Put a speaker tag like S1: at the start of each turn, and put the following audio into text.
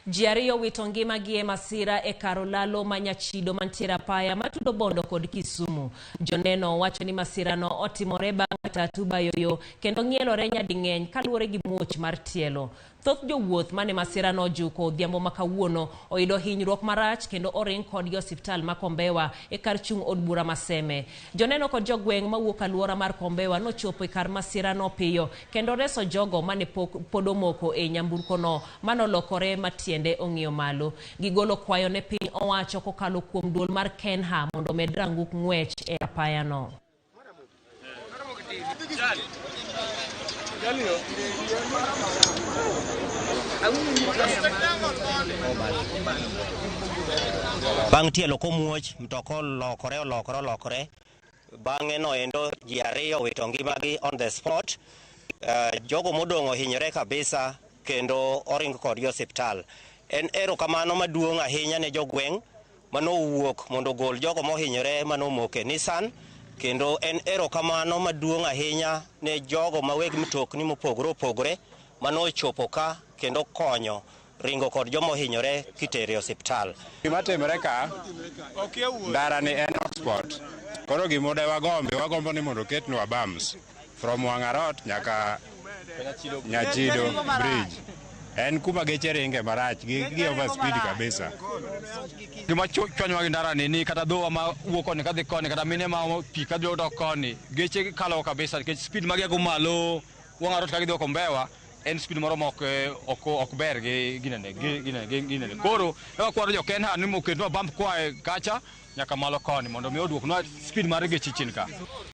S1: Ji ariyo wito ngimagi e masira e kar olalo ma Nyachido mantiere apaya matudo Bondo kod Kisumu. Joneno wacho ni masirano otimore bang' matatu bayoyo kendo ng'ielore nyading'eny kaluwore gi muoch mar tielo. Thoth jowuoth mane masirano ojuko odhiambo ma kawuono oyudo hinyruok marach kendo oring kodgi osiptal ma Kombewa e kar chung' od bura Maseme. Joneno kod jogweng' mawuok aluora mar Kombewa nochopo e kar masirano piyo kendo reso jogo mane pod omoko e nyamburkono manolokore matiende ong'iyo malo. Gigolo kwayo ne piny owacho kokalo kuom duol mar Kenha mondo med rang'uk ng'wech e apayano.
S2: Bang' tielo komuoch mtoko olokore bang'e no endo ji ariyo wito ngimagi on the spot. Jogo modong' ohinyore kabisa kendo oring kodgi osiptal. En erokamano maduong' ahinya ne jogweng' manowuok mondo gol jogo mohinyore manomoke Nissan, kendo en erokamano maduong' ahinya ne jogo maweg mtokni mopogore opogore manochopo ka kendo konyo ringo kod jomohinyore kitere osiptal.
S3: Gima timore ka ndara ni en hotspot. Koro gimode wagombo ni mondo ketnwa bums from Wang'arot nyaka Nyachido bridge. En kuma geche ringe marach gi overspeed kabisa.
S4: Gima chonywa gi ndara ni kata dhowa ma wuok koni kadhi koni kata mine ma pi kadhi dok koni geche kalo kabisa nikech speed magiago malo Wang'arot ka gidhi Kombewa en speed moro ok ber gi ginene. Koro kwaro jo Kenha ni moketwa bump kwa kacha nyaka malo koni mondo mi oduoknwa speed mar geche chien ka.